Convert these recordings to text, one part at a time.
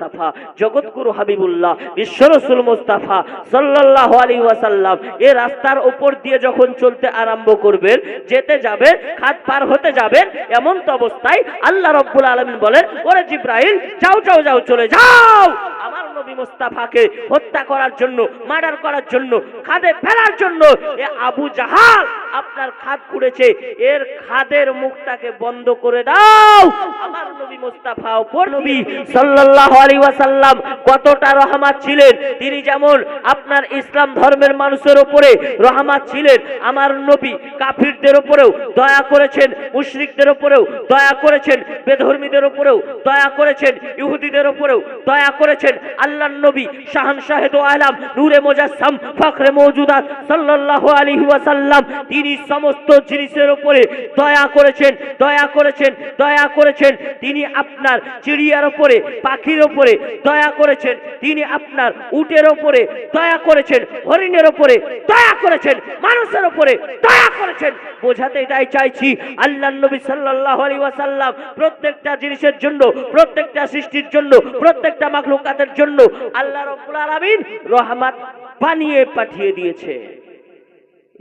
মুস্তাফা, জগৎগুরু হাবিবুল্লাহ, বিশ্ব রাসূল মুস্তাফা সাল্লাল্লাহু আলাইহি ওয়াসাল্লাম এই রাস্তার উপর দিয়ে যখন চলতে আরম্ভ করবেন, যেতে যাবেন, খাদ পার হতে যাবেন, এমন তো অবস্থায় আল্লাহ রাব্বুল আলামিন বলেন, ওরে জিবরাইল যাও যাও যাও, চলে যাও আমার নবী মুস্তাফাকে হত্যা করার জন্য, মার্ডার করার জন্য, খাদে ফেলার জন্য। এ আবু জাহাল আপনার খাদ কুড়েছে, এর খাদের মুখটাকে বন্ধ করে দাও। আমার নবী মুস্তাফা উপর নবী সাল্লাল্লাহু আলাইহি ওয়াসাল্লাম কতটা রহমত ছিলেন। তিনি যেমন আপনার ইসলাম ধর্মের মানুষের উপরে রহমত ছিলেন, আমার নবী কাফিরদের উপরেও দয়া করেছেন, মুশরিকদের উপরেও দয়া করেছেন, বেধর্মীদের উপরেও দয়া করেছেন, ইহুদিদের উপরেও দয়া করেছেন। আল্লাহর নবী শাহানশাহে দো আলম, নূরে মুজাসসাম, ফখরে মওজুদাত সাল্লাল্লাহু আলাইহি ওয়াসাল্লাম তিনি সমস্ত জিনিসের উপরে দয়া করেছেন, দয়া করেছেন, দয়া করেছেন। তিনি আপনার চিড়িয়ার উপরে, পাখির উপরে দয়া করেছেন, তিনি আপনার উটের উপরে দয়া করেছেন, হরিণের উপরে দয়া করেছেন, মানুষের উপরে দয়া করেছেন। বোঝাতে এটাই চাইছি, আল্লাহর নবী সাল্লাল্লাহু আলাইহি ওয়াসাল্লাম প্রত্যেকটা জিনিসের জন্য, প্রত্যেকটা সৃষ্টির জন্য, প্রত্যেকটা মাখলুকাতের জন্য আল্লাহ রাব্বুল আলামিন রহমত বানিয়ে পাঠিয়ে দিয়েছে।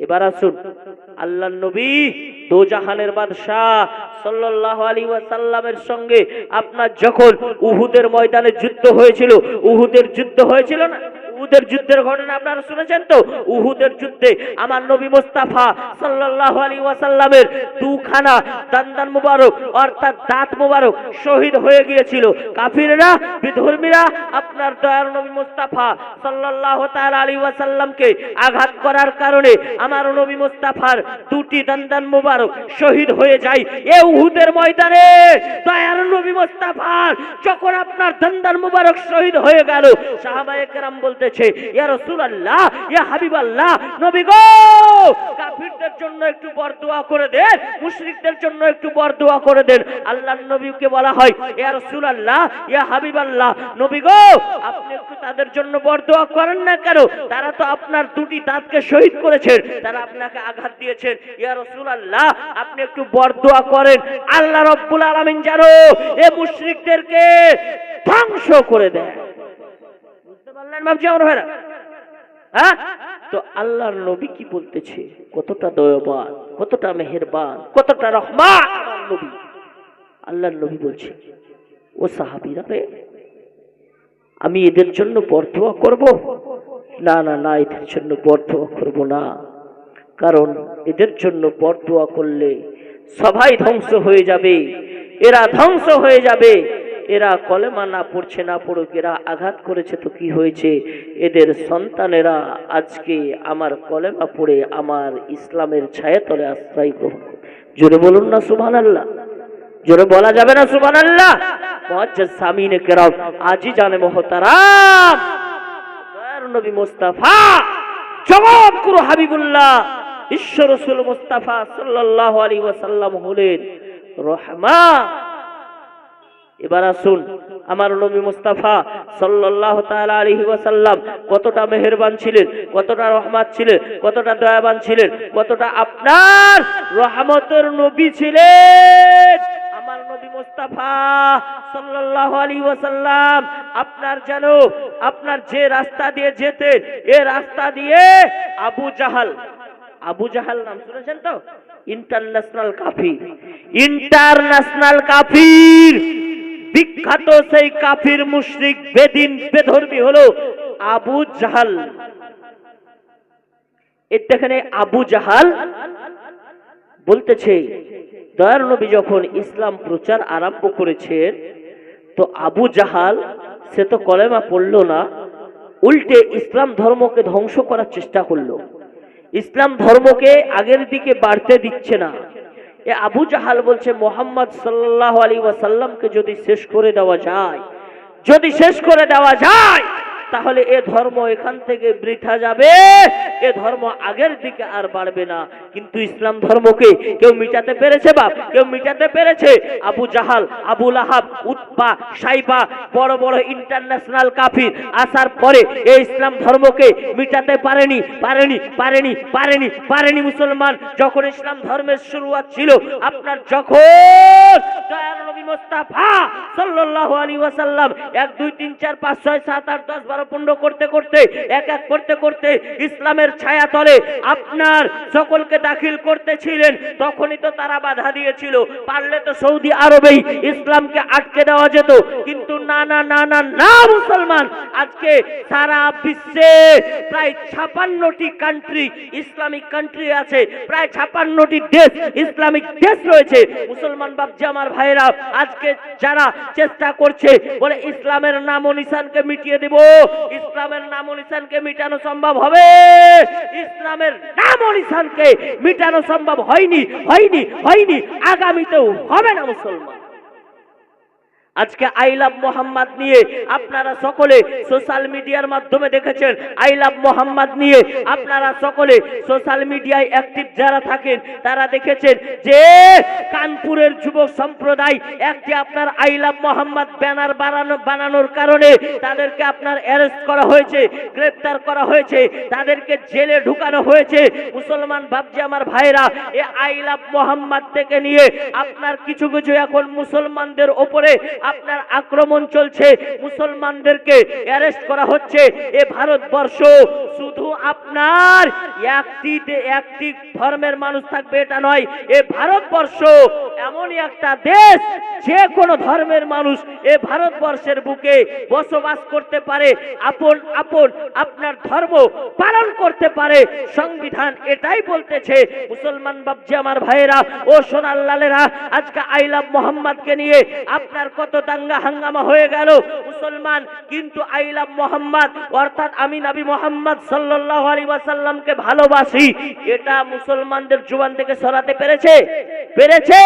এবার আসুন, আল্লাহর নবী দো জাহানের বাদশাহ সাল্লাল্লাহু আলাইহি ওয়াসাল্লামের সঙ্গে আপনার যখন উহুদের ময়দানে যুদ্ধ হয়েছিল, উহুদের যুদ্ধ হয়েছিল না, উহুদের যুদ্ধের ঘটনা আপনারা শুনেছেন তো। উহুদের যুদ্ধে আমার নবী মুস্তাফা সাল্লাল্লাহু আলাইহি ওয়াসাল্লামের দুখানা দান্দান মুবারক অর্থাৎ দাঁত মুবারক শহীদ হয়ে গিয়েছিল। কাফিররা, বিধর্মীরা আপনার দয়ার নবী মুস্তাফা সাল্লাল্লাহু তাআলা আলাইহি ওয়াসাল্লামকে আঘাত করার কারণে আমার নবী মুস্তাফার দুটি দান্দান মুবারক শহীদ হয়ে যায়। এই উহুদের ময়দানে দয়ার নবী মুস্তাফার যখন আপনার দান্দান মুবারক শহীদ হয়ে গেল, সাহাবায়ে কেরাম বলতে ইয়া রাসূলুল্লাহ, ইয়া হাবিবাল্লাহ, নবী গো কাফিরদের জন্য একটু বরদোয়া করে দেন, মুশরিকদের জন্য একটু বরদোয়া করে দেন। আল্লাহর নবীকে বলা হয়, ইয়া রাসূলুল্লাহ, ইয়া হাবিবাল্লাহ, নবী গো আপনি একটু তাদের জন্য বরদোয়া করেন না কেন? তারা তো আপনার দুটি দাঁতকে শহীদ করেছেন, তারা আপনাকে আঘাত দিয়েছেন। ইয়া রাসূলুল্লাহ আপনি একটু বরদোয়া করেন, আল্লাহ রাব্বুল আলামিন যেন এই মুশরিকদেরকে ধ্বংস করে দেয়। তো আল্লাহর নবী কি বলতেছে, কতটা দয়াবান, কতটা মেহেরবান, কতটা রহমান আমার নবী। আল্লাহর নবী বলছে, ও সাহাবীরা রে, আমি এদের জন্য বরদোয়া করব? না না না, এদের জন্য বরদোয়া করব না। কারণ এদের জন্য বরদোয়া করলে সবাই ধ্বংস হয়ে যাবে, এরা ধ্বংস হয়ে যাবে। এরা কলেমা না পড়ছে, না পড়ুক, এরা আঘাত করেছে তো কি হয়েছে, এদের সন্তানেরা আজকে আমার কলেমা পড়ে আমার ইসলামের ছায়াতলে আশ্রয় গ্রহণ। জোরে বলুন না সুবহানাল্লাহ, জোরে বলা যাবে না সুবহানাল্লাহ? মুআজ্জাজ সামিনে কেরাম, আজিজানে মুহতারাম, দয়ার নবী মুস্তাফা জগৎগুরু হাবিবুল্লাহ বিশ্ব রাসূল মুস্তাফা সাল্লাল্লাহু আলাইহি ওয়াসাল্লাম হলেন রহমান। এবার আসুন, আমার নবী মুস্তাফা সাল্লাল্লাহু তাআলা আলাইহি ওয়াসাল্লাম কতটা মেহেরবান ছিলেন, কতটা রহমত ছিলেন, কতটা দয়াবান ছিলেন, কতটা আপনার রহমতের নবী ছিলেন। আমার নবী মুস্তাফা সাল্লাল্লাহু আলাইহি ওয়াসাল্লাম আপনার যেন আপনার যে রাস্তা দিয়ে যেতেন, এই রাস্তা দিয়ে আবু জাহাল, আবু জাহাল নাম শুনেছেন তো? ইন্টারন্যাশনাল কাফির, ইন্টারন্যাশনাল কাফির, বিখ্যাত সেই কাফির মুশরিক বেদিন বেধর্মী হলো আবু জাহাল। এখানে আবু জাহাল বলতেছে, দয়ার নবী যখন ইসলাম প্রচার আরম্ভ করেছেন, তো আবু জাহাল সে তো কলেমা পড়লো না, উল্টে ইসলাম ধর্মকে ধ্বংস করার চেষ্টা করলো, ইসলাম ধর্মকে আগের দিকে বাড়তে দিচ্ছে না। এ আবু জাহাল বলছে, মুহাম্মদ সাল্লাল্লাহু আলাইহি ওয়াসাল্লামকে যদি শেষ করে দেওয়া যায়, যদি শেষ করে দেওয়া যায়, তাহলে এ ধর্ম এখান থেকে বৃথা যাবে, এ ধর্ম আগের দিকে আর বাড়বে না। কিন্তু ইসলাম ধর্মকে কেউ মিটাতে পেরেছে? বাপ, কেউ মিটাতে পেরেছে? আবু জাহাল, আবু লাহাব, উতবা, সাইবা, বড় বড় ইন্টারন্যাশনাল কাফির আসার পরে এই ইসলাম ধর্মকে মিটাতে পারেনি, পারেনি, পারেনি, পারেনি, পারেনি। মুসলমান যখন ইসলাম ধর্মের শুরুয়াত ছিল, আপনার যখন দয়ার নবী নবী মুস্তাফা সাল্লাল্লাহু আলাইহি ওয়াসাল্লাম 1 2 3 4 5 6 7 8 10 12 15 করতে করতে এক এক করতে করতে ইসলামের ছায়া তলে আপনার সকলকে দাখিল করতেছিলেন, তখনই তো তারা বাধা দিয়েছিল। পারলে তো সৌদি আরবেই ইসলামকে আটকে দেওয়া যেত, কিন্তু না না না না না মুসলমান, আজকে সারা বিশ্বে প্রায় 56টি কান্ট্রি ইসলামিক কান্ট্রি আছে, প্রায় 56টি দেশ ইসলামিক দেশ রয়েছে। মুসলমান বাপজি আমার ভাইরা, আজকে যারা চেষ্টা করছে বলে ইসলামের নাম ও নিশানকে মিটিয়ে দেব, ইসলামের নাম ও নিশানকে মিটানো সম্ভব হবে? ইসলামের নাম ও নিশানকে মিটানো সম্ভব হয়নি, হয়নি, হয়নি, আগামীতেও হবে না মুসলমান। আজকে আই লাভ মোহাম্মদ নিয়ে আপনারা সকলে সোশ্যাল মিডিয়ার মাধ্যমে দেখেছেন, আই লাভ মোহাম্মদ নিয়ে আপনারা সকলে সোশ্যাল মিডিয়ায় অ্যাক্টিভ যারা থাকেন তারা দেখেছেন যে কানপুরের যুবক সম্প্রদায় একটি আপনার আই লাভ মোহাম্মদ ব্যানার বানানোর কারণে তাদেরকে আপনার অ্যারেস্ট করা হয়েছে, গ্রেফতার করা হয়েছে, তাদেরকে জেলে ঢুকানো হয়েছে। মুসলমান বাপজি আমার ভাইরা, এ আই লাভ মোহাম্মদ থেকে নিয়ে আপনার কিছু কিছু এখন মুসলমানদের ওপরে আপনার আক্রমণ চলছে, মুসলমানদেরকে অ্যারেস্ট করা হচ্ছে। এ ভারতবর্ষ শুধু আপনার একটি ধর্মের মানুষ থাকবে এটা নয়, এ ভারতবর্ষ এমনই একটা দেশ যে কোনো ধর্মের মানুষ এ ভারতবর্ষের বুকে বসবাস করতে পারে, আপন আপন আপনার ধর্ম পালন করতে পারে। সংবিধান এটাই বলতেছে। মুসলমান বাপজি আমার ভাইয়েরা ও সোনার লালেরা, আজকে আই লাভ মোহাম্মদকে নিয়ে আপনার কত দাঙ্গা হাঙ্গামা হয়ে গেল মুসলমান, কিন্তু আই লাভ মোহাম্মদ অর্থাৎ আমি নবী মোহাম্মদ সাল্লাল্লাহু আলাইহি ওয়াসাল্লামকে ভালোবাসি, এটা মুসলমানদের জুবান থেকে সরাতে পেরেছে?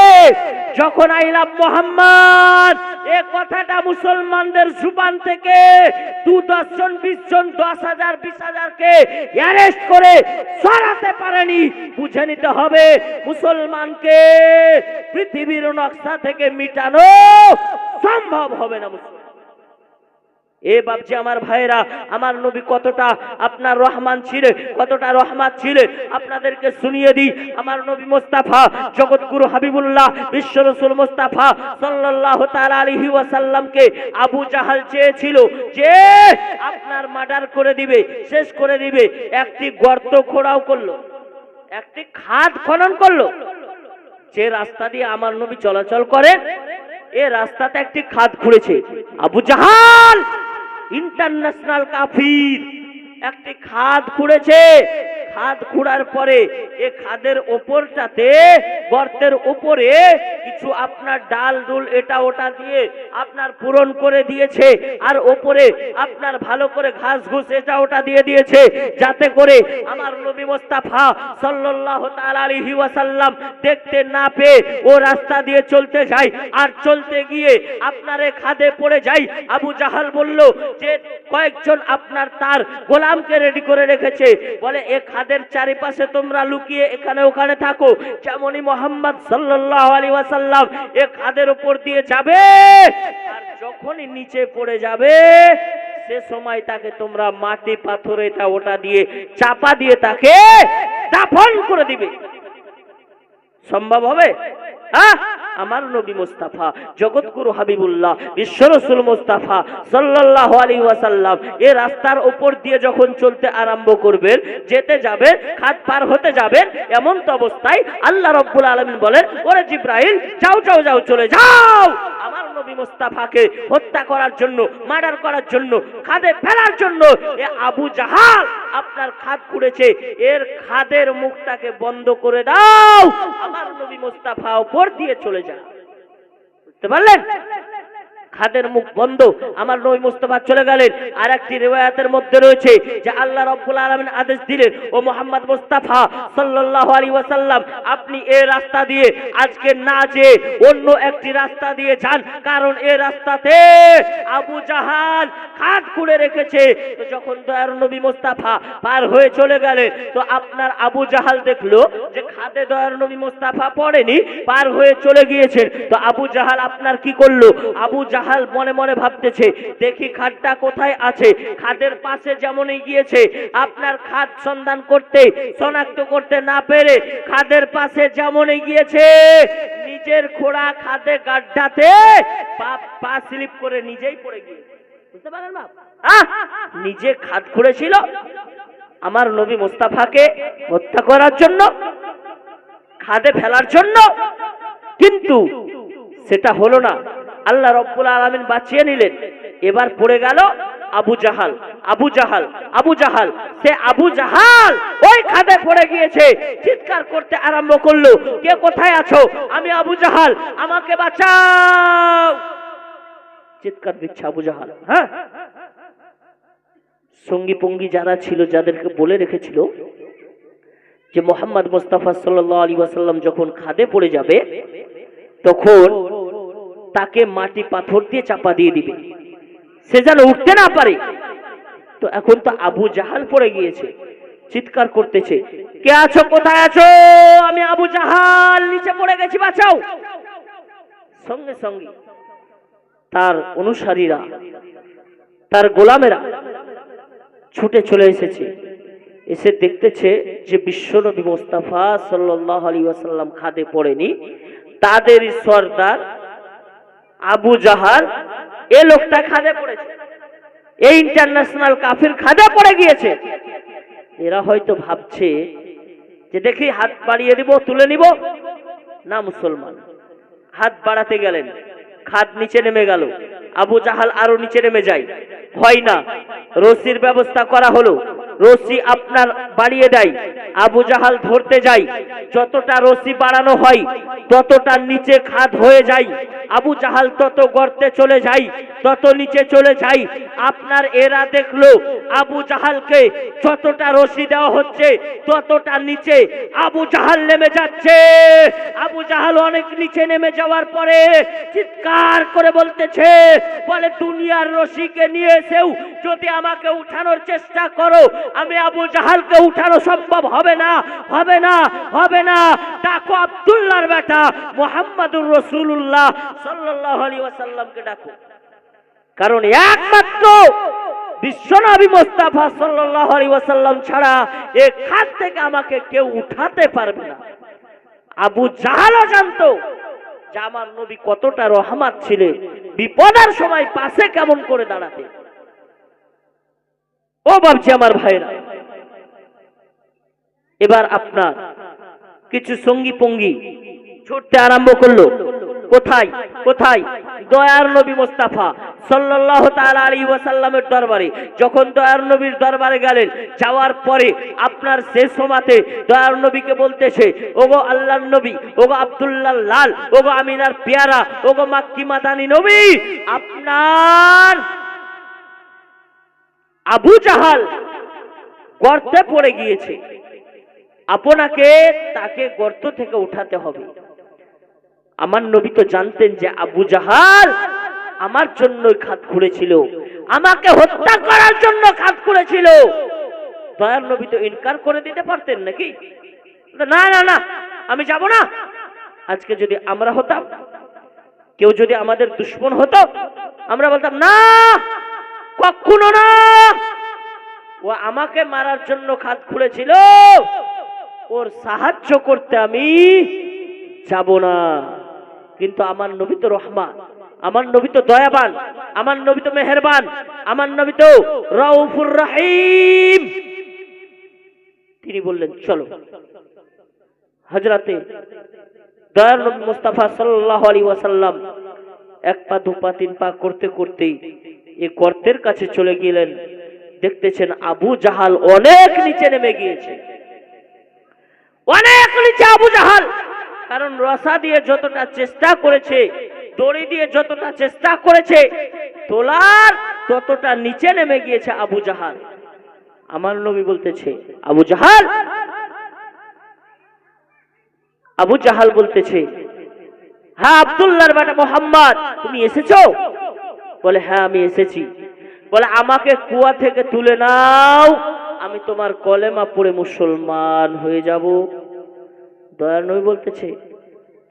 যখন আই লাভ মোহাম্মদ এই কথাটা মুসলমানদের জুবান থেকে 2-10 জন 20 জন 10,000 20,000 কে অ্যারেস্ট করে সরাতে পারেনি, বুঝে নিতে হবে মুসলমানকে পৃথিবীর নকশা থেকে মিটানো সম্ভব হবে না। এ বাপজি আমার ভাইরা, আমার নবী কতটা আপনার রহমান ছিলেন, কতটা রহমত ছিলেন আপনাদেরকে শুনিয়ে দিই। আমার নবী মুস্তাফা জগৎগুরু হাবিবুল্লাহ বিশ্ব রাসূল মুস্তাফা সাল্লাল্লাহু তাআলা আলাইহি ওয়াসাল্লামকে আবু জাহাল চেয়েছিল যে আপনার মার্ডার করে দিবে, শেষ করে দিবে। একটি গর্ত খোঁড়াও করলো, একটি খাদ খনন করলো। যে রাস্তা দিয়ে আমার নবী চলাচল করেন এ রাস্তাতে একটি খাদ খুঁড়েছে। আবু জাহাল ইন্টারন্যাশনাল কাফির একটি খাদ খুঁড়েছে। খাদ খোঁড়ার পরে এই খাদের ওপরটাতে গর্তের উপরে কিছু আপনার ডাল ডুল এটা ওটা দিয়ে আপনার পূরণ করে দিয়েছে, আর ওপরে আপনার ভালো করে ঘাস ঘুষ এটা ওটা দিয়ে দিয়েছে, যাতে করে আমার নবী মুস্তাফা সাল্লাল্লাহু তাআলা আলাইহি ওয়াসাল্লাম দেখতে না পেয়ে ও রাস্তা দিয়ে চলতে যায়। আর চলতে গিয়ে আপনার এই খাদে পড়ে যায়। আবু জাহাল বলল যে কয়েকজন আপনার তার গোলামকে রেডি করে রেখেছে, বলে এ খাদের চারিপাশে তোমরা লুকিয়ে এখানে ওখানে থাকো, যেমনই মোহাম্মদ সাল্লাল্লাহু আলাইহি ওয়াসাল্লাম এ খাদের উপর দিয়ে যাবে আর যখনই নিচে পড়ে যাবে সে সময় তাকে তোমরা মাটি পাথর এটা ওটা দিয়ে চাপা দিয়ে তাকে দাফন করে দিবে। সম্ভব হবে? আমার নবী মুস্তাফা জগৎগুরু হাবিবুল্লাহ বিশ্ব রাসূল মুস্তাফা সাল্লাল্লাহু আলাইহি ওয়াসাল্লাম এই রাস্তার উপর দিয়ে যখন চলতে আরম্ভ করবেন, যেতে যাবেন, খাদ পার হতে যাবেন, এমন তো অবস্থায় আল্লাহ রাব্বুল আলামিন বলেন, ওরে জিবরাইল যাও যাও যাও চলে যাও আমার নবী মুস্তাফাকে হত্যা করার জন্য, মার্ডার করার জন্য, খাদে ফেলার জন্য। এ আবু জাহাল আপনার খাদ খুঁড়েছে, এর খাদের মুখটাকে বন্ধ করে দাও, আমার নবী মুস্তাফা উপর দিয়ে চলে যায়। বুঝতে পারলেন? খাদের মুখ বন্ধ, আমার নবী মুস্তাফা চলে গেলেন। আর একটি রিওয়ায়াতের মধ্যে রয়েছে যে আল্লাহ রাব্বুল আলামিন আদেশ দিলেন, ও মুহাম্মদ মুস্তাফা সাল্লাল্লাহু আলাইহি ওয়াসাল্লাম আপনি এই রাস্তা দিয়ে আজকে না যে অন্য একটি রাস্তা দিয়ে যান, কারণ এই রাস্তাতে আবু জাহাল খাদ খুঁড়ে রেখেছে। তো যখন দয়ার নবী মুস্তাফা পার হয়ে চলে গেলেন, তো আপনার আবু জাহাল দেখলো যে খাদে দয়ার নবী মুস্তাফা পড়েনি, পার হয়ে চলে গিয়েছেন। তো আবু জাহাল আপনার কি করলো? আবু জাহাল মনে মনে ভাবতেছে, দেখি খাদটা কোথায় আছে। খাদের পাশে যেমনই গিয়েছে, আপনার খাদ সন্ধান করতে, শনাক্ত করতে না পেরে খাদের পাশে যেমনই গিয়েছে, নিজের ঘোড়া খাদে গাড্ডাতে পা স্লিপ করে নিজেই পড়ে গিয়েছে। বুঝতে পারেন বাপ? নিজে খাদ খুঁড়েছিল আমার নবী মুস্তাফাকে হত্যা করার জন্য, খাদে ফেলার জন্য, কিন্তু সেটা হলো না। আল্লাহ রব্বুল আলামিন বাঁচিয়ে নিলেন। এবার পড়ে গেল আবু জাহাল। আবু জাহাল, আবু জাহাল, সে আবু জাহাল ওই খাদে পড়ে গিয়েছে, চিৎকার করতে আরম্ভ করলো, কে কোথায় আছো? আমি আবু জাহাল, আমাকে বাঁচাও। চিৎকার দিচ্ছে আবু জাহাল। হ্যাঁ, সঙ্গী পঙ্গী যারা ছিল, যাদেরকে বলে রেখেছিল যে মোহাম্মদ মুস্তাফা সাল্লাল্লাহু আলাইহি ওয়াসাল্লাম যখন খাদে পড়ে যাবে তখন তাকে মাটি পাথর দিয়ে চাপা দিয়ে দিবে, সে যেন উঠতে না পারে। তো এখন তো আবু জাহাল পড়ে গিয়েছে, চিৎকার করতেছে, কে আছো? কোথায় আছো? আমি আবু জাহাল, নিচে পড়ে গেছি, বাঁচাও। সঙ্গে সঙ্গে তার অনুসারীরা, তার গোলামেরা ছুটে চলে এসেছে। এসে দেখতেছে যে বিশ্বনবী মুস্তাফা সাল্লাল্লাহু আলাইহি ওয়াসাল্লাম খাদে পড়েনি, তাদের সর্দার আবু জাহাল এ লোকটা খাদে পড়েছে, এই ইন্টারন্যাশনাল কাফির খাদে পড়ে গিয়েছে। এরা হয়তো ভাবছে যে দেখি হাত বাড়িয়ে দিব, তুলে নিব না। মুসলমান হাত বাড়াতে গেলেন, খাদ নিচে নেমে গেল। আবু জাহাল আরো নিচে নেমে যায়, হয় না। রশির ব্যবস্থা করা হলো, রশি আপনার বাড়িয়ে দেয়, আবু জাহাল ধরতে যায়, যতটা রশি বাড়ানো হয় ততটা নিচে খাদ হয়ে যায়। আবু জাহাল তত গর্তে চলে যায়, তত নিচে চলে যায়। আপনার এরা দেখলো আবু জাহালকে যতটা রশি দেওয়া হচ্ছে ততটা নিচে আবু জাহাল নেমে যাচ্ছে। আবু জাহাল অনেক নিচে নেমে যাওয়ার পরে চিৎকার করে বলতেছে, বলে দুনিয়ার রশিকে নিয়ে এসেও যদি আমাকে উঠানোর চেষ্টা করো, আমি আবু জাহালকে উঠানো সম্ভব হবে না, হবে না, হবে না। ডাকো আব্দুল্লাহর বেটা মুহাম্মাদুর রাসূলুল্লাহ সাল্লাল্লাহু আলাইহি ওয়াসাল্লামকে ডাকো, কারণ একমাত্র বিশ্বনবী মুস্তাফা সাল্লাল্লাহু আলাইহি ওয়াসাল্লাম ছাড়া এই খাদ থেকে আমাকে কেউ উঠাতে পারবে না। আবু জাহালও জানতো যে আমার নবী কতটা রহমত ছিলেন, বিপদের সময় পাশে কেমন করে দাঁড়াতে। ও বাবজি আমার ভাইরা, এবার আপনার কিছু সঙ্গী পঙ্গী ছুটতে আরম্ভ করলো। কোথায়? কোথায়? দয়ার নবী মুস্তাফা সাল্লাল্লাহু তাআলা আলাইহি ওয়াসাল্লামের দরবারে। যখন দয়ার নবীর দরবারে গেলেন, যাওয়ার পরে আপনার শেষ সময়তে দয়ার নবীকে বলতেছে, ওগো আল্লাহর নবী, ওগো আব্দুল্লাহর লাল, ওগো আমিনার পেয়ারা, ওগো মাক্কি মাদানী নবী, আপনার আবু জাহাল গর্তে পড়ে গিয়েছে, আপনাকে তাকে গর্ত থেকে উঠাতে হবে। আমার নবী তো জানতেন যে আবু জাহাল আমার জন্য খাদ খুঁড়েছিল, আমাকে হত্যা করার জন্য খাদ খুঁড়েছিল। দয়ার নবী তো ইনকার করে দিতে পারতেন নাকি? না না না, আমি যাব না। আজকে যদি আমরা হতাম, কেউ যদি আমাদের দুশমন হতো, আমরা বলতাম না, কখনো না, ও আমাকে মারার জন্য খাদ খুঁড়েছিল, ওর সাহায্য করতে আমি যাব না। কিন্তু আমার নবী তো রহমান, আমার নবী তো দয়াবান, আমার নবী তো মেহেরবান, আমার নবী তো রাউফুর রহিম। তিনি বললেন চলো। হযরতে দয়ার নবী মুস্তাফা সাল্লাল্লাহু আলাইহি ওয়াসাল্লাম এক পা দু পা তিন পা করতে করতেই এই গর্তের কাছে চলে গেলেন। দেখতেছেন আবু জাহাল অনেক নিচে নেমে গিয়েছে, অনেক নিচে আবু জাহাল। কারণ রসা দিয়ে যতটা চেষ্টা করেছে, দড়ি দিয়ে যতটা চেষ্টা করেছে তোলার, ততটা নিচে নেমে গিয়েছে আবু জাহাল। আমার নবী বলতেছে, আবু জাহাল, আবু জাহাল বলতেছে, হ্যাঁ আব্দুল্লাহর বেটা মুহাম্মদ, তুমি এসেছো? বলে হ্যাঁ আমি এসেছি। বলে আমাকে কুয়া থেকে তুলে নাও, আমি তোমার কলেমা পড়ে মুসলমান হয়ে যাব। দয়ার নবী বলতেছে,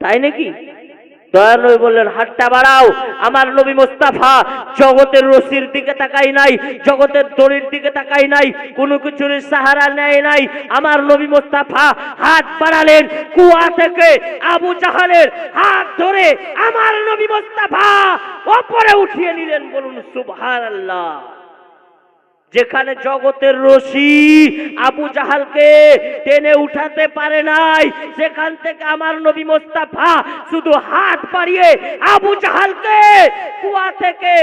তাই নাকি? দয়ার নবী বললেন হাতটা বাড়াও। আমার নবী মুস্তাফা জগতের রশির দিকে তাকাই নাই, জগতের দড়ির দিকে তাকাই নাই, কোনো কিছুর সাহারা নেয় নাই। আমার নবী মুস্তাফা হাত বাড়ালেন, কুয়া থেকে আবু জাহালের হাত ধরে আমার নবী মুস্তাফা উপরে উঠিয়ে নিলেন। বলুন সুবহানাল্লাহ। যেখানে জগতের রশি আবু জাহালকে টেনে উঠাতে পারে নাই, সেখান থেকে আমার নবী মুস্তাফা শুধু হাত বাড়িয়ে আবু জাহালকে কুয়া থেকে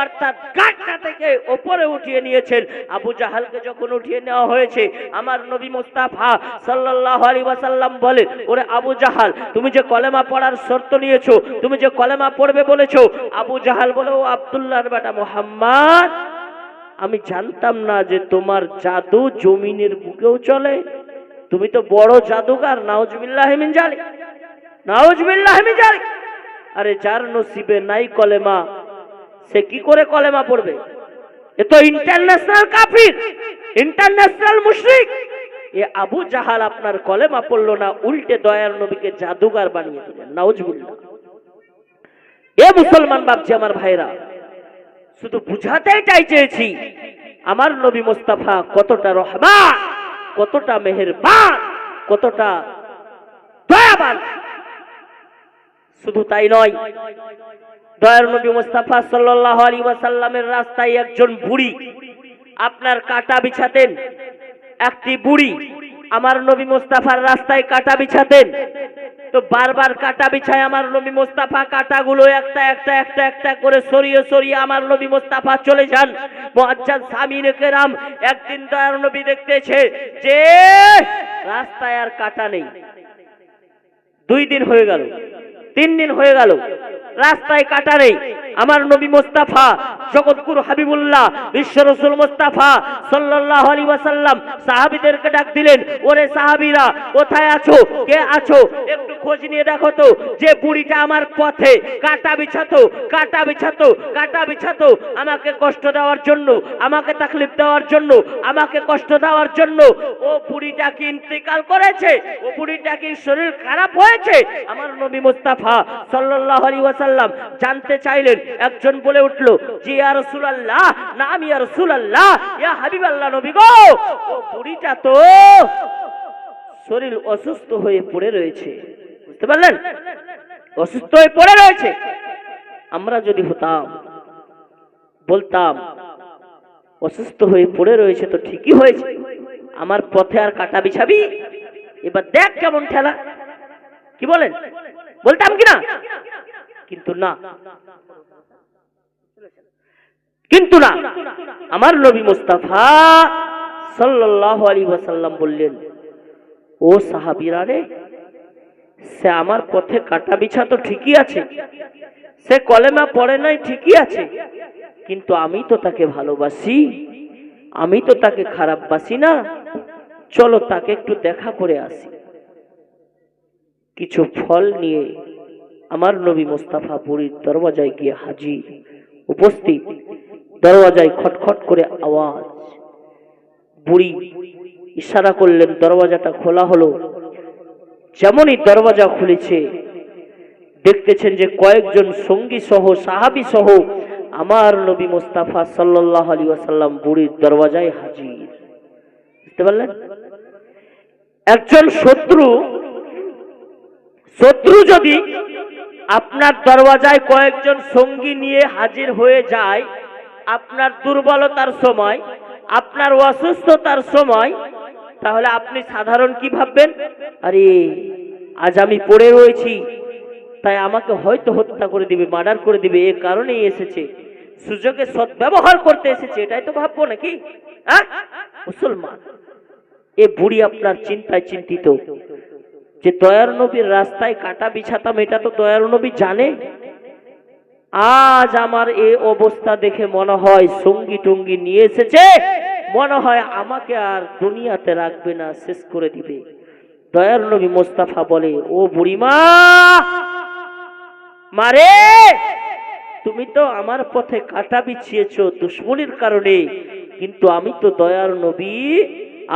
অর্থাৎ গাট্টা থেকে উপরে উঠিয়ে নিয়েছেন। আবু জাহালকে যখন উঠিয়ে নেওয়া হয়েছে, আমার নবী মুস্তাফা সাল্লাল্লাহু আলাইহি ওয়াসাল্লাম বলে, ওরে আবু জাহাল, তুমি যে কলেমা পড়ার শর্ত নিয়েছো, তুমি যে কলেমা পড়বে বলেছো। আবু জাহাল বলে, ও আব্দুল্লাহর বেটা মুহাম্মদ, আমি জানতাম না যে তোমার জাদু জমিনের বুকেও চলে। তুমি তো বড় জাদুকার। নাউজুবিল্লাহি মিন যালিক, নাউজুবিল্লাহি মিন যালিক। আরে যার নসিবে নাই কলেমা, সে কি করে কলেমা পড়বে? এ তো ইন্টারন্যাশনাল কাফির, ইন্টারন্যাশনাল মুশরিক। এ আবু জাহাল আপনার কলেমা পড়লো না, উল্টে দয়ার নবীকে জাদুকার বানিয়ে দিলেন। নাউজুবিল্লাহ। এ মুসলমান বাপজি আমার ভাইরা, শুধু বুঝাতেই চাইছি আমার নবী মুস্তাফা কতটা রহমান, কতটা মেহেরবান, কতটা দয়াবান। শুধু তাই নয়, দয়ার নবী মুস্তাফা সাল্লাল্লাহু আলাইহি ওয়াসাল্লামের রাস্তায় একজন বুড়ি আপনার কাটা বিছাতেন। একটি বুড়ি আমার নবী মুস্তাফার রাস্তায় কাটা বিছাতেন। তো বারবার কাটা বিছায় আমার নবী মুস্তাফা কাটাগুলো একটা একটা একটা একটা করে সরিয়ে সরিয়ে আমার নবী মুস্তাফা চলে যান। মুআজ্জাজ সামিনে কেরাম একদিন দয়ার নবী দেখতেছে যে রাস্তায় আর কাটা নেই। 2 দিন হয়ে গেল, 3 দিন হয়ে গেল, রাস্তায় কাটা নেই। আমার নবী মুস্তাফা জগৎগুরু হাবিবুল্লাহ বিশ্ব রাসূল মুস্তাফা সাল্লাল্লাহু আলাইহি ওয়াসাল্লাম সাহাবীদেরকে ডাক দিলেন, ওরে সাহাবীরা কোথায় আছো, কে আছো, একটু খোঁজ নিয়ে দেখো তো যে বুড়িটা আমার পথে কাটা বিছাতো, কাটা বিছাতো, কাটা বিছাতো আমাকে কষ্ট দেওয়ার জন্য, আমাকে তাকলিফ দেওয়ার জন্য, আমাকে কষ্ট দেওয়ার জন্য। ও বুড়িটা কি ইন্তেকাল করেছে? ও বুড়িটা কি শরীর খারাপ হয়েছে? আমার নবী মুস্তাফা সাল্লাল্লাহু আলাইহি ওয়াসাল্লাম জানতে চাইলেন। একজন বলে উঠলো, জি ইয়া রাসূলুল্লাহ, নাম ইয়া রাসূলুল্লাহ, ইয়া হাবিবাল্লাহ নবী গো, ও বুড়িটা তো শরীর অসুস্থ হয়ে পড়ে রয়েছে। বুঝতে পারলেন? অসুস্থ হয়ে পড়ে রয়েছে। আমরা যদি হতাম, বলতাম অসুস্থ হয়ে পড়ে রয়েছে তো ঠিকই হয়েছে, আমার পথে আর কাটা বিছাবি? এবার দেখ কেমন ঠেলা। কি বলেন? বলতাম কিনা? কিন্তু না, কিন্তু না, আমার নবী মুস্তাফা সাল্লাল্লাহু আলাইহি ওয়াসাল্লাম বললেন, ও সাহাবীরা রে, সে আমার পথে কাটা বিছা তো ঠিকই আছে, সে কলেমা পড়ে নাই ঠিকই আছে, কিন্তু আমি তো তাকে ভালোবাসি, আমি তো তাকে খারাপ বাসি না। চলো তাকে একটু দেখা করে আসি। কিছু ফল নিয়ে আমার নবী মুস্তাফা বুড়ির দরওয়াজায় গিয়ে হাজির, উপস্থিত। দরওয়াজায় খটখট করে আওয়াজ। বুড়ি ইশারা করলেন, দরওয়াজাটা খোলা হলো। যেমনই দরওয়াজা খুলেছে, দেখতেছেন যে কয়েকজন সঙ্গী সহ সাহাবী সহ আমার নবী মুস্তাফা সাল্লাল্লাহু আলাইহি ওয়াসাল্লাম বুড়ির দরওয়াজায় হাজির। বুঝতে পারলেন? একজন শত্রু যদি আপনার দরওয়াজায় কয়েকজন সঙ্গী নিয়ে হাজির হয়ে যায়, আপনার দুর্বলতার সময়, আপনার অসুস্থতার সময়, তাহলে আপনি সাধারণ কি ভাববেন? আরে আজ আমি পড়ে রয়েছি, তাই আমাকে হয়তো হত্যা করে দিবে, মার্ডার করে দিবে, এ কারণেই এসেছে, সুযোগে সদ্ব্যবহার করতে এসেছে, এটাই তো ভাববো নাকি? মুসলমান, এ বুড়ি আপনার চিন্তায় চিন্তিত যে দয়ার নবীর রাস্তায় কাটা বিছাতাম, এটা তো দয়ার নবী জানে। আজ আমার এই অবস্থা দেখে মনে হয় সঙ্গী টঙ্গী নিয়ে এসেছে, মনে হয় আমাকে আর দুনিয়াতে রাখবে না, শেষ করে দিবে। দয়ার নবী মুস্তাফা বলে, ও বুড়িমা, মারে, তুমি তো আমার পথে কাটা বিছিয়েছো দুশ্মনির কারণে, কিন্তু আমি তো দয়ার নবী,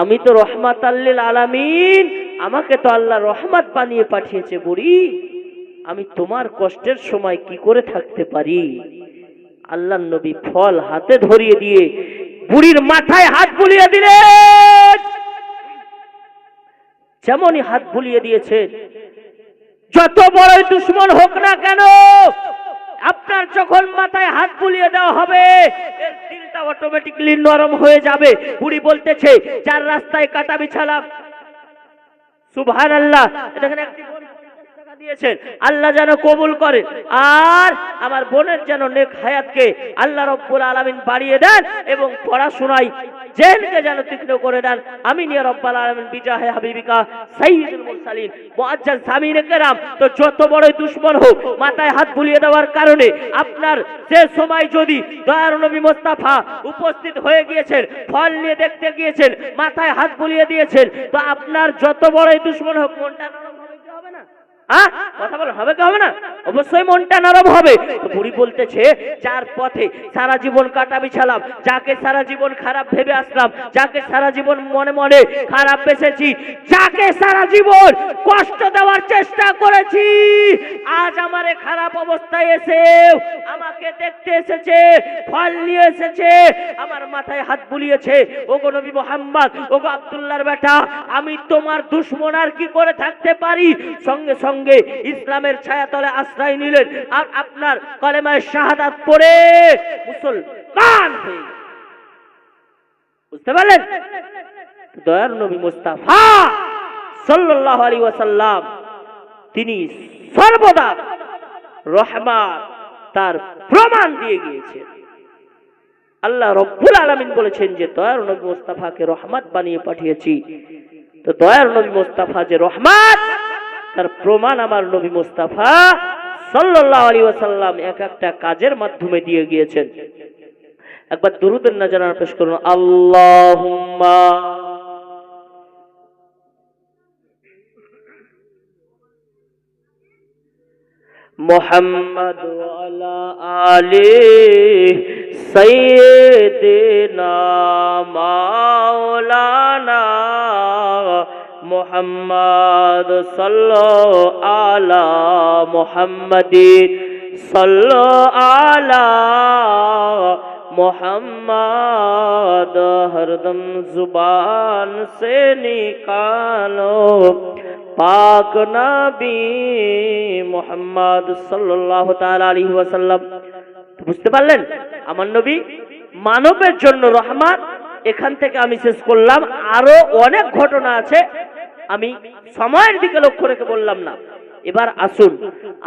আমি তো রহমাতাল লিল আলামিন, আমাকে তো আল্লাহ রহমত বানিয়ে পাঠিয়েছে। বুড়ি, আমি তোমার কষ্টের সময় কি করে থাকতে পারি। আল্লাহর নবী ফল হাতে ধরিয়ে দিয়ে বুড়ির মাথায় হাত বুলিয়ে দিলেন। যেমনই হাত বুলিয়ে দিয়েছেন, যত বড়ই দুশ্মন হোক না কেন, আপনার যখন মাথায় হাত বুলিয়ে দেওয়া হবে এর দিলটা অটোমেটিকলি নরম হয়ে যাবে। বুড়ি বলতেছে, যার রাস্তায় কাটা বিছালাম, সুবহানাল্লাহ, দেখেন একটি বোন টাকা দিয়েছেন, আল্লাহ যেন কবুল করে, আর আমার বোনের যেন নেক হায়াতকে আল্লাহ রাব্বুল আলামিন বাড়িয়ে দেন এবং পড়াশোনায় জেনকে যেন তীক্ষ্ণ করে দেন। আমিন ইয়া রাব্বাল আলামিন বিজাহে হাবিবিকা সাইয়্যিদুল মুরসালিন মুআজ্জাজ সামিনে কেরাম। তো যত বড় দুশমন হোক, মাথায় হাত বুলিয়ে দেওয়ার কারণে আপনার যে সময় যদি দয়ার নবী মুস্তাফা উপস্থিত হয়ে গিয়েছেন, ফল নিয়ে দেখতে গিয়েছেন, মাথায় হাত বুলিয়ে দিয়েছেন, তো আপনার যত বড় দুশমন হোক মনটা নরম হবে কি হবে না? কথা বলো, হবে কি হবে না? অবশ্যই মনটা নরম হবে। বুড়ি বলতেছে, যার পথে সারা জীবন কাটা বিছালাম, যাকে সারা জীবন খারাপ ভেবে আসলাম, যাকে সারা জীবন মনে মনে খারাপ বেসেছি, যাকে সারা জীবন কষ্ট দেওয়ার চেষ্টা করেছি, আজ আমার খারাপ অবস্থায় এসে আমাকে দেখতে এসেছে, ফল নিয়ে এসেছে, আমার মাথায় হাত বুলিয়েছে। ওগো নবী মুহাম্মদ, ওগো আব্দুল্লাহর বেটা, আমি তোমার দুশমন আর কি করে থাকতে পারি? সঙ্গে সঙ্গে ইসলামের ছায়াতলে আশ্রয় নিলেন আর আপনার কলেমায়ে শাহাদাত পড়ে মুসলমান হয়ে গেলেন। বুঝতে পারলেন? দয়ার নবী মুস্তাফা সাল্লাল্লাহু আলাইহি ওয়াসাল্লাম তিনি সর্বদা রহমত, তার প্রমাণ দিয়ে গিয়েছেন। আল্লাহ রাব্বুল আলামিন বলেছেন যে দয়ার নবী মুস্তাফাকে রহমত বানিয়ে পাঠিয়েছি। তো দয়ার নবী মুস্তাফা যে রহমত, তার প্রমাণ আমার নবী মুস্তাফা সাল্লাল্লাহু আলাইহি ওয়াসাল্লাম এক একটা কাজের মাধ্যমে দিয়ে গিয়েছেন। একবার দুরূদের নাজারানা পেশ করুন, আল্লাহুম্মা মুহাম্মাদ ওয়া আলা আলি সাইয়্যিদিনা মাওলানা মুহাম্মদ সাল্লাল্লাহু আলা মুহাম্মাদিন সাল্লাল্লাহু আলা मुहम्मद हरदम जुबान से निकालो पाक नबी मुहम्मद সাল্লাল্লাহু তাআলা আলাইহি ওয়াসাল্লাম। বুঝতে পারলেন? আমার নবী মানবের জন্য রহমত। এখান থেকে আমি শেষ করলাম, আরো অনেক ঘটনা আছে, আমি সময়ের দিকে লক্ষ্য রেখে বললাম না। এবার আসুন,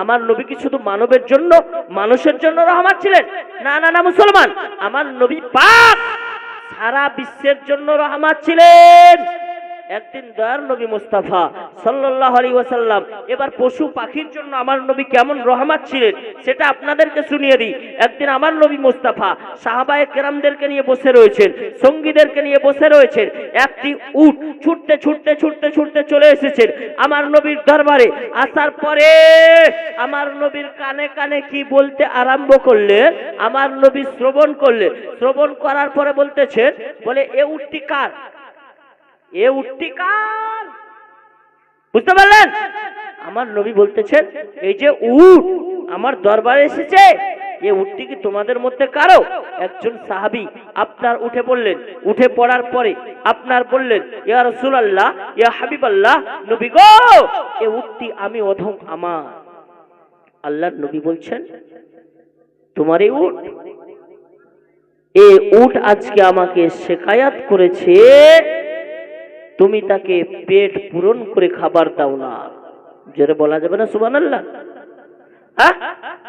আমার নবী কি শুধু মানবের জন্য, মানুষের জন্য রহমত ছিলেন? না না না মুসলমান, আমার নবী পাক সারা বিশ্বের জন্য রহমত ছিলেন। একদিন দয়ার নবী মুস্তাফা সাল্লাল্লাহু আলাইহি ওয়াসাল্লাম এবার পশু পাখির জন্য আমার নবী কেমন রহমত ছিলেন সেটা আপনাদেরকে শুনিয়ে দিই। একদিন আমার নবী মুস্তাফা সাহাবায়ে কেরামদেরকে নিয়ে বসে রয়েছেন, সঙ্গীদেরকে নিয়ে বসে রয়েছেন। একটি উট ছুটতে ছুটতে ছুটতে ছুটতে চলে এসেছেন আমার নবীর দরবারে। আসার পরে আমার নবীর কানে কানে কি বলতে আরম্ভ করলেন, আমার নবী শ্রবণ করলেন। শ্রবণ করার পরে বলতেছেন, বলে এ উটটি কার? এ উটটি কার? বুঝতে পারলেন? আমার নবী বলতেছেন, এই যে উট আমার দরবারে এসেছে, এই উটটি কি তোমাদের মধ্যে কারো? একজন সাহাবী আপনার উঠে পড়লেন। উঠে পড়ার পরে আপনার বললেন, ইয়া রাসূলুল্লাহ, ইয়া হাবিবাল্লাহ, নবী গো, এই উটটি আমি অধম আমার। আল্লাহর নবী বলছেন, তোমার এই উট, এই উট আজকে আমাকে শিকায়াত করেছে তুমি তাকে পেট পূরণ করে খাবার দাও না। জোরে বলা যাবে না সুবহানাল্লাহ?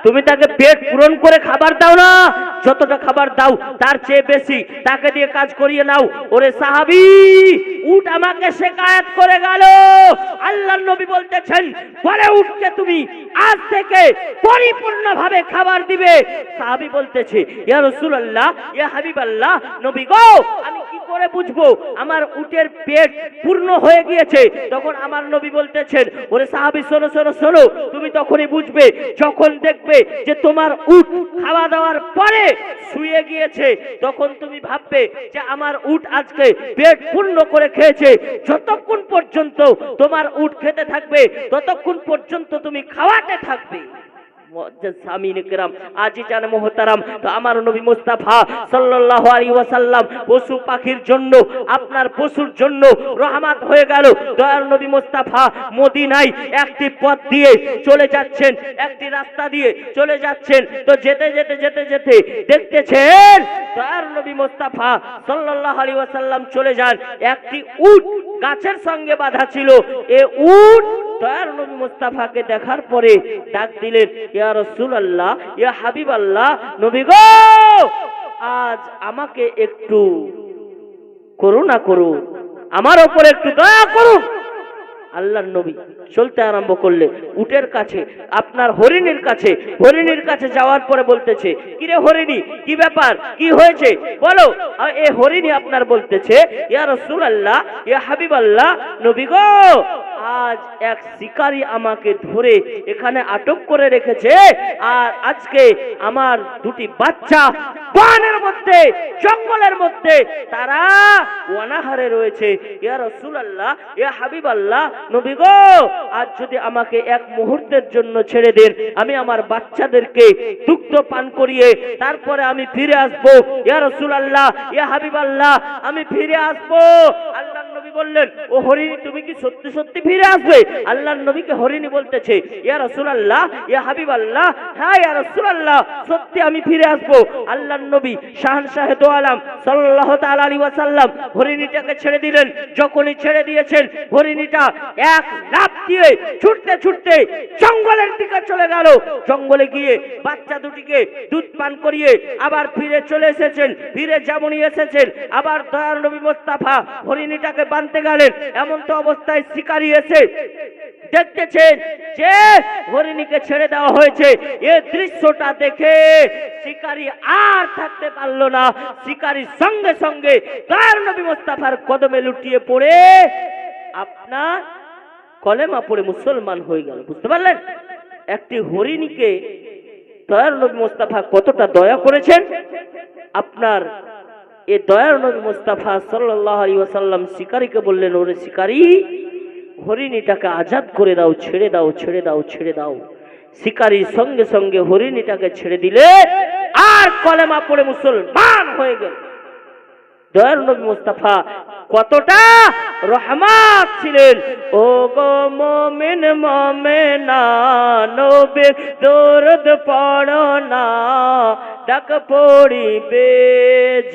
তুমি তাকে পেট পূরণ করে খাবার দাও না, যতটা খাবার দাও তার চেয়ে বেশি তাকে দিয়ে কাজ করিয়ে নাও। ওরে সাহাবী, উট আমাকে শিকায়াত করে গেল। আল্লাহর নবী বলতেছেন, বলে উটকে তুমি আজ থেকে পরিপূর্ণভাবে খাবার দিবে। সাহাবী বলতেছে, ইয়া রাসূলুল্লাহ, ইয়া হাবিবাল্লাহ, নবী গো, আমি কি করে বুঝবো আমার উটের পেট পূর্ণ হয়ে গিয়েছে? তখন আমার নবী বলতেছেন, ওরে সাহাবী শোনো শোনো শোনো, তুমি তখনই বুঝবে যখন দেখবে যে তোমার উট খাওয়া দাওয়ার পরে শুয়ে গিয়েছে, তখন তুমি ভাববে যে আমার উট আজকে পেট পূর্ণ করে খেয়েছে। যতক্ষণ পর্যন্ত তোমার উট খেতে থাকবে ততক্ষণ পর্যন্ত তুমি খাওয়াতে থাকবে। আমার নবী মুস্তাফা সাল্লাল্লাহু আলাইহি ওয়াসাল্লাম পশু পাখির জন্য, আপনার পশুর জন্য রহমত হয়ে গেল। দয়ার নবী মুস্তাফা মদিনায় একটি পথ দিয়ে চলে যাচ্ছেন, একটি রাস্তা দিয়ে চলে যাচ্ছেন। তো যেতে যেতে যেতে যেতে দেখতেছেন দয়ার নবী মুস্তাফা সাল্লাল্লাহু আলাইহি ওয়াসাল্লাম চলে যান, একটি উট গাছের সঙ্গে বাঁধা ছিল। এ উট দয়ার নবী মুস্তাফাকে দেখার পরে ডাক দিলেন, ইয়া রাসূলুল্লাহ, ইয়া হাবিবাল্লাহ, নবী গো, আজ আমাকে একটু করুণা করুন, আমার উপর একটু দয়া করুন। আল্লাহর নবী চলতে আরম্ভ করলেন উটের কাছে, আপনার হরিণীর কাছে। হরিণীর কাছে যাওয়ার পরে বলতেছে, কিরে হরিণী, কি ব্যাপার, কি হয়েছে বলো। আর এই হরিণী আপনার বলতেছে, ইয়া রাসূলুল্লাহ, ইয়া হাবিবাল্লাহ, নবী গো, আজ এক শিকারী আমাকে ধরে এখানে আটক করে রেখেছে, আর আজকে আমার দুটি বাচ্চা বনের মধ্যে, জঙ্গলের মধ্যে তারা অনাহারে রয়েছে। ইয়া রাসূলুল্লাহ, ইয়া হাবিবাল্লাহ, নবী গো, আজ যদি আমাকে এক মুহূর্তের জন্য ছেড়ে দেন, আমি আমার বাচ্চাদেরকে দুগ্ধ পান করিয়ে তারপরে আমি ফিরে আসবো। ইয়া রাসূলুল্লাহ, ইয়া হাবিবাল্লাহ, আমি ফিরে আসবো। আল্লাহর নবী বললেন, ও হরিণী, তুমি কি সত্যি সত্যি ফিরে আসবে? আল্লাহর নবীকে হরিণী বলতেছে, ইয়া রাসূলুল্লাহ, ইয়া হাবিবাল্লাহ, হ্যাঁ ইয়া রাসূলুল্লাহ, সত্যি আমি ফিরে আসবো। আল্লাহর নবী শাহনশাহে দো আলম সাল্লাল্লাহু তাআলা আলাইহি ওয়াসাল্লাম হরিণীটাকে ছেড়ে দিলেন। যখনই ছেড়ে দিয়েছেন, হরিণীটা এক লাফ দিয়ে ছুটতে ছুটতে জঙ্গলের দিকে চলে গেল। জঙ্গলে গিয়ে বাচ্চা দুটিকে দুধ পান করিয়ে আবার ফিরে চলে এসেছেন। ফিরে যেমনই এসেছেন, আবার দয়ার নবী মুস্তাফা হরিণীটাকে বাঁধতে গেলেন। এমন তো অবস্থায় শিকারী এসে দেখতেছেন যে হরিণীকে ছেড়ে দেওয়া হয়েছে। এই দৃশ্যটা দেখে শিকারী আর থাকতে পারল না। শিকারীর সঙ্গে সঙ্গে দয়ার নবী মুস্তাফার কদমে লুটিয়ে পড়ে আপনার কলেমা পড়ে মুসলমান হয়ে গেল। বুঝতে পারলেন একটি হরিণীকে দয়ার নবী মুস্তাফা কতটা দয়া করেছেন। আপনার এই দয়ার নবী মুস্তাফা সাল্লাল্লাহু আলাইহি ওয়াসাল্লাম শিকারীকে বললেন, ওরে শিকারী, হরিণীটাকে আজাদ করে দাও, ছেড়ে দাও, ছেড়ে দাও, ছেড়ে দাও। শিকারী সঙ্গে সঙ্গে হরিণীটাকে ছেড়ে দিলে আর কলেমা পড়ে মুসলমান হয়ে গেল। দয়ার নবী মুস্তাফা কতটা রহমত ছিলেন। ও গো মুমিন মুমিনা, নবীর দরুদ পড়ো না, ডাক পড়িবে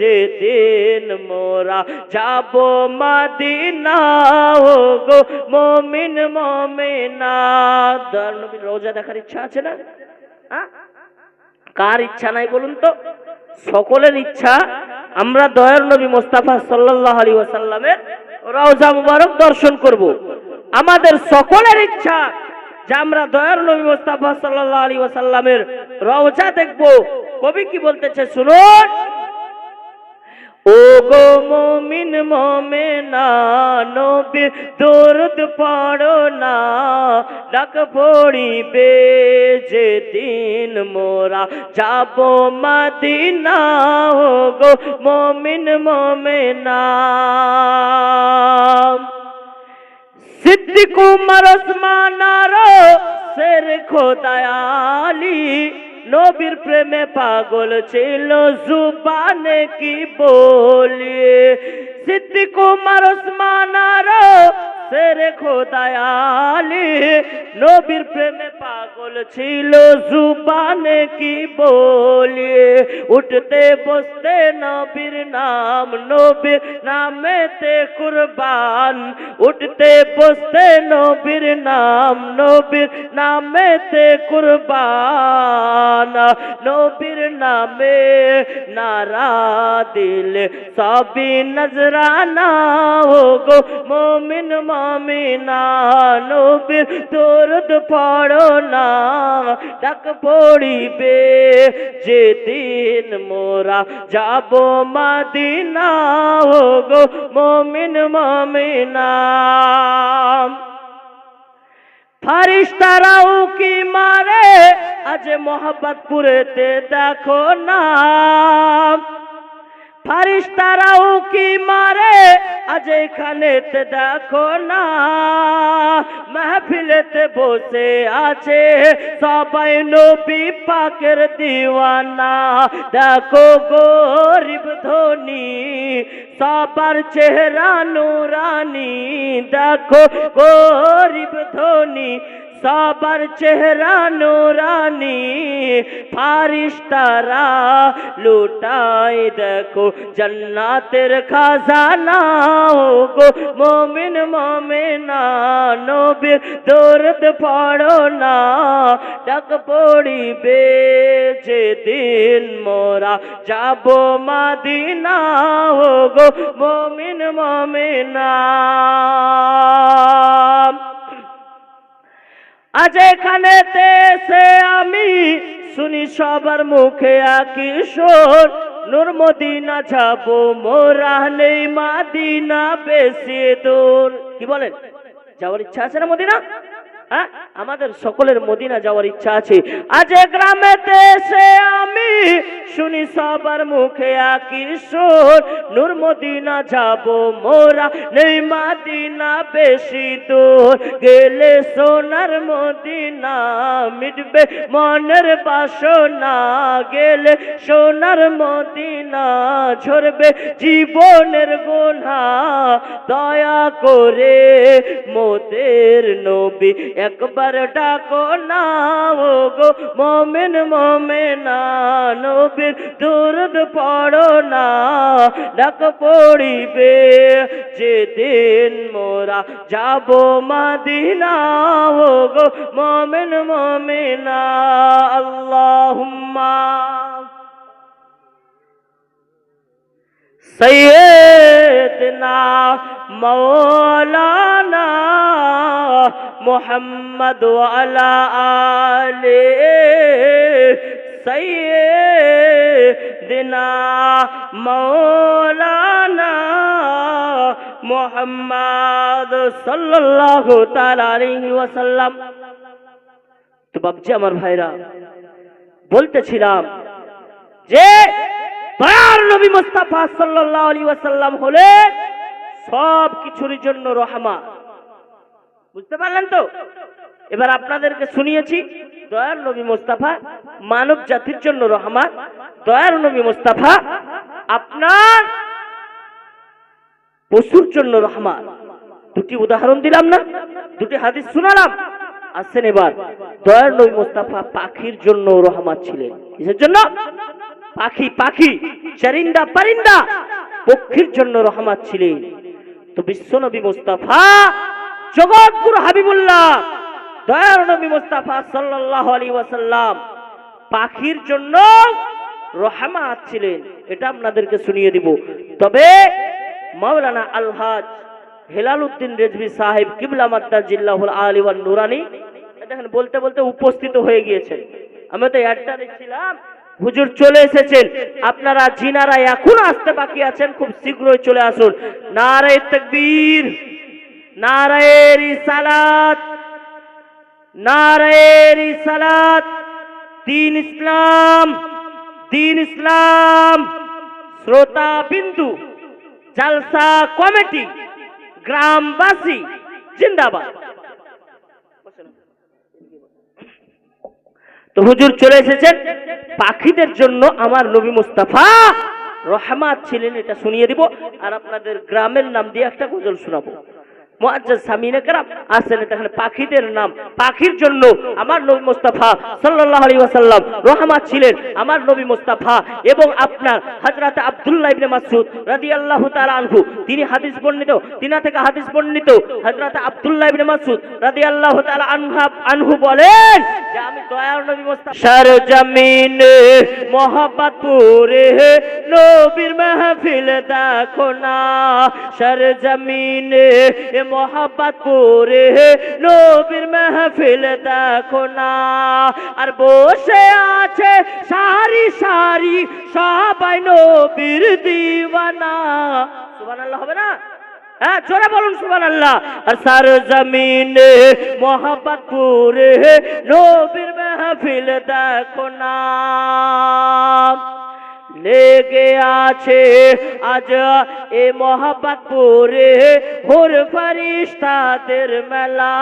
যেদিন মোরা যাব মদিনা। ও গো মুমিন মুমিনা, দয়ার নবীর রওজা দেখার ইচ্ছা আছে না? কার ইচ্ছা নাই বলুন তো? সকলের ইচ্ছা আমরা দয়ার নবী মুস্তাফা সাল্লাল্লাহু আলাইহি ওয়াসাল্লামের রওজা মুবারক দর্শন করব। আমাদের সকলের ইচ্ছা যে আমরা দয়ার নবী মুস্তাফা সাল্লাল্লাহু আলাইহি ওয়াসাল্লামের রওজা দেখব। কবি কি বলতেছে শুনুন, ও গো মুমিন মুমিনা, নবীর দরুদ পড়ো না, ডাক পড়িবে যেদিন মোরা যাব মদিনা। ও গো মুমিন মুমিনা, সিদ্দিক উমর ওসমান আর শের খোদায়ালি, নবীর প্রেমে পাগল ছিল জুবানে কি বলি। সিদ্দিক উমর ওসমান আর শের খোদায়ালি, নবীর প্রেমে পাগল ছিল জুবানে কি বলি। উঠতে বসতে নবীর নাম, নবীর নামেতে কুরবান। উঠতে বসতে নবীর নাম, নবীর নামেতে কুরবান। নবীর নামে নারা দিলে সবই নজরানা। ও গো মুমিন মুমিনা, নবীর দরুদ পড়ো না, ডাক পড়িবে যেদিন মোরা যাব মদিনা ও গো মুমিন মুমিনা ফারিস্তারাও কি মারে আজ মোহাম্মদপুরেতে দেখো না ফারিস্তারাও কি মারে আজ এখানেতে দেখো না মাহফিলেতে বসে আছে সবাই নবী পাকের দিওয়ানা দেখো গরিব ধনী সবার চেহারা নুরানি দেখো গরিব ধনী সবার চেহারা নুরানি ফারিস্তারা লুটাই দেখো জান্নাতের খাজানা গো মুমিন মুমিনা নবীর দরুদ পড়ো না ডাক পড়িবে যেদিন মোরা যাব মদিনা গো মুমিন মুমিনা আজ এখানেতে এসে আমি শুনি সবার মুখে একই সুর নূর মদিনা যাব মোরা নেই মদিনা বেশি দূর কি বলেন যাওয়ার ইচ্ছা আছে না মদিনা হ্যাঁ আমাদের সকলের মদিনা যাওয়ার ইচ্ছা আছে আজ গ্রামেতে এসে আমি শুনি সবার মুখে একই সুর নূর মদিনা যাব মোরা নেই মদিনা বেশি দূর গেলে সোনার মদিনা মিটবে মনের বাসনা গেলে সোনার মদিনা ঝরবে জীবনের গুনাহ দয়া করে মোদের নবী একবার ডাকো না গো মুমিন মুমিনা নবীর দরুদ পড়ো না ডাক পড়িবে যেদিন মোরা যাব মদিনা গো মুমিন মুমিনা আল্লাহুম্মা সৈয়দনা মৌলানা মুহাম্মদ ওয়ালা আলে সৈয়দনা মৌলানা মুহাম্মদ সাল্লাল্লাহু তাআলা আলাইহি ওয়াসাল্লাম তো বাবজি আমার ভাইরা বলতেছিলাম যে দয়ার নবী মুস্তাফা সাল্লাল্লাহু আলাইহি ওয়াসাল্লাম হলেন সব কিছুর জন্য রহমত বুঝতে পারলেন তো এবার আপনাদেরকে শুনিয়েছি দয়ার নবী মুস্তাফা মানব জাতির জন্য রহমত দয়ার নবী মুস্তাফা আপনার পশুর জন্য রহমত দুটি উদাহরণ দিলাম না দুটি হাদিস শোনালাম আসেন এবার দয়ার নবী মুস্তাফা পাখির জন্য রহমত ছিলেন কিসের জন্য পাখি পাখি চারিন্দা পারিন্দা পক্ষীর জন্য রহমত ছিলেন তো বিশ্ব নবী মুস্তাফা জগৎগুরু হাবিবুল্লাহ দয়ার নবী মুস্তাফা সাল্লাল্লাহু আলাইহি ওয়াসাল্লাম পাখির জন্য রহমত ছিলেন এটা আপনাদেরকে শুনিয়ে দিব তবে মাওলানা আলহাজ হেলালউদ্দিন রেজভী সাহেব কিবলা মাদ্দাজিল্লাহুল আলী ওয়ান নুরানি দেখেন বলতে বলতে উপস্থিত হয়ে গিয়েছেন আমি তো অ্যাডটা দেখছিলাম হুজুর চলে এসেছেন আপনারা জিনারা এখন আসতে বাকি আছেন খুব শীঘ্রই চলে আসুন নারে তাকবীর নারে রিসালাত নারে রিসালাত দ্বীন ইসলাম শ্রোতা বিন্দু জলসা কমিটি গ্রামবাসী জিন্দাবাদ তো হুজুর চলে এসেছেন পাখিদের জন্য আমার নবী মুস্তাফা রহমত ছিলেন এটা শুনিয়ে দিব আর আপনাদের গ্রামের নাম দিয়ে একটা গজল শোনাবো মুআজ্জাজ সামিনে کرام আসেন এখানে পাখিদের নাম পাখির জন্য আমার নবী মুস্তাফা সাল্লাল্লাহু আলাইহি ওয়াসাল্লাম রহমত ছিলেন আমার নবী মুস্তাফা এবং আপনার হযরত আব্দুল্লাহ ইবনে মাসউদ রাদিয়াল্লাহু তাআলা আনহু তিনি হাদিস বর্ণিত তিনা থেকে হাদিস বর্ণিত হযরত আব্দুল্লাহ ইবনে মাসউদ রাদিয়াল্লাহু তাআলা আনহু বলেন যে আমি দয়ার নবী মুস্তাফা সরজমিনে মোহাম্মদপুরে নবীর মাহফিল দেখো না সরজমিনে মোহাম্মদপুরে নবীর মাহফিল দেখো না। আর বসে আছে সারি সারি সবাই নবীর দিওয়ানা। সুবহানাল্লাহ হবে না? হ্যাঁ, জোরে বলুন সুবহানাল্লাহ। আর সার জমিনে মোহাম্মদপুরে নবীর মাহফিল দেখো না। লেগে আছে আজ এ মোহাম্মদপুরে হুর ফেরেশতাদের মেলা।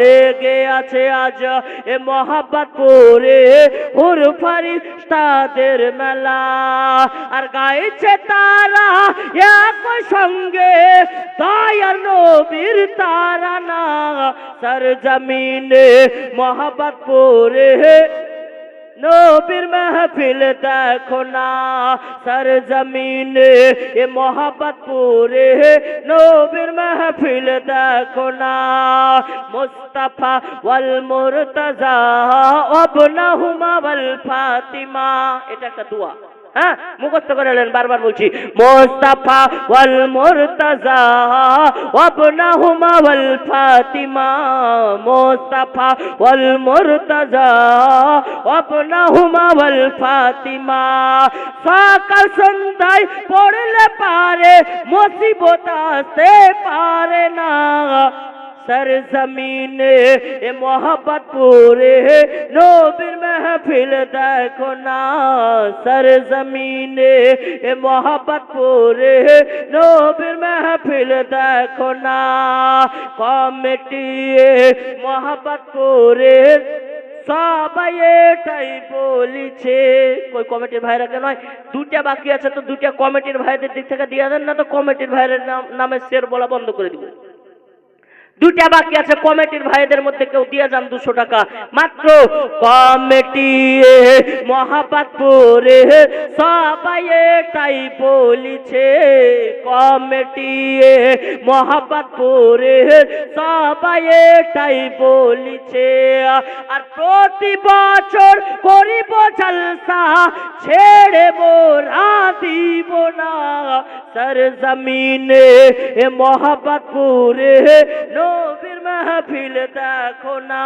লেগে আছে আজ এ মোহাম্মদপুরে হুর ফেরেশতাদের মেলা। আর গাইছে তারা একই সঙ্গে দয়ার নবীর তারানা। সরজমিনে মোহাম্মদপুরে নবীর মাহফিল দেখো না। সরজমিনে এ মোহাম্মদপুরে নবীর মাহফিল দেখো না। মুস্তাফা ওয়াল মুরতাজা আবনাহুমা ওয়াল ফাতিমা, এটা একটা দোয়া। হ্যাঁ, মুখস্থ করে নেন, বারবার বলছি। মুস্তাফা ওয়াল মুরতাজা আবনাহুমা ওয়াল ফাতিমা। মুস্তাফা ওয়াল মুরতাজা আবনাহুমা ওয়াল ফাতিমা। সকাল সন্ধ্যায় পড়লে পারে মুসিবত আসতে পারে না। সরজমিনে এ মোহাম্মদপুরে নবীর মাহফিল দেখো না। সরজমিনে এ মোহাম্মদপুরে নবীর মাহফিল দেখো না। কমিটি মোহাম্মদপুরে সবাই এটাই বলিছে। কই কমিটির ভাইরাকে নয়, দুটা বাকি আছে, তো দুটা কমিটির ভাইদের দিক থেকে দিয়ে দেন না, তো কমিটির ভাইয়ের নামে শের বলা বন্ধ করে দিব। দুটা বাকি আছে, কমিটির ভাইদের মধ্যে কেউ দিয়ে যান 200 টাকা মাত্র। কমিটি মোহাম্মদপুরে সবাই এটাই বলিছে। কমিটি মোহাম্মদপুরে সবাই এটাই বলিছে। আর প্রতি বছর করিব জলসা, ছেড়ে মোরা দিব না। সরজমিনে এ মোহাম্মদপুরে নবীর মাহফিল দেখো না।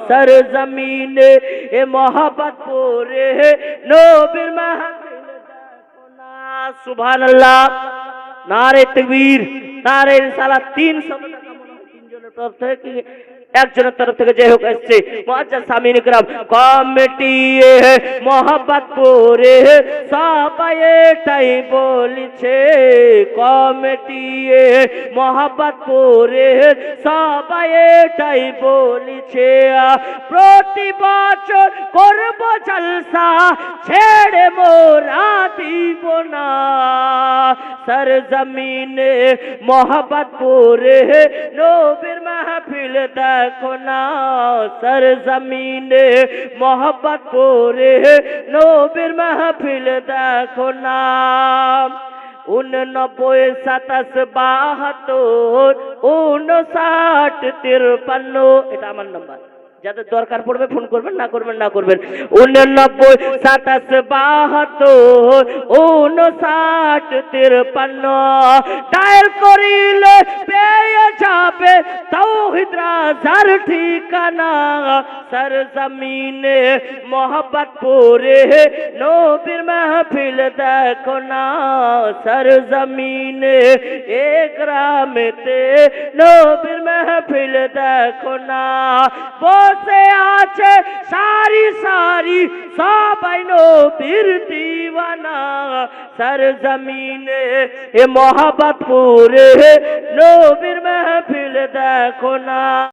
সরজমিনে এ মোহাম্মদপুরে নবীর মাহফিল দেখো না। সুবহানাল্লাহ, নারে তাকবীর, নারে রিসালাত। 300 টাকা মনে হয় তিনজনের তরফ থেকে, একজনের তরফ থেকে যে হোক এসছে। মুআজ্জাজ সামিন ইকরাম, কমিটি মোহাম্মদপুরে সবাই এটাই বলিছে। কমিটি মোহাম্মদপুরে সবাই এটাই বলিছে। প্রতি বছর করব জলসা, ছেড়ে মোরা দিব না। সরজমিনে মোহাম্মদপুরে নবীর মাহফিল দেখো না। সরজমিনে মোহাম্মদপুরে নবীর মাহফিল দেখো না। 89 27 72 59 53, এটা আমার নাম্বার। যাদের দরকার পড়বে ফোন করবেন, না করবেন না করবেন। 89 27 72 59 53 ডায়াল করিলে পেয়ে যাবে তাওহীদ রাজার ঠিকানা। সরজমিনে মোহাম্মদপুরে নবীর মাহফিল দেখো না। সরজমিনে এ গ্রামেতে নবীর মাহফিল দেখো না। বসে আছে সারি সারি সবাই নবীর দিওয়ানা। সরজমিনে এ মোহাম্মদপুরে নবীর মাহফিল দেখো না।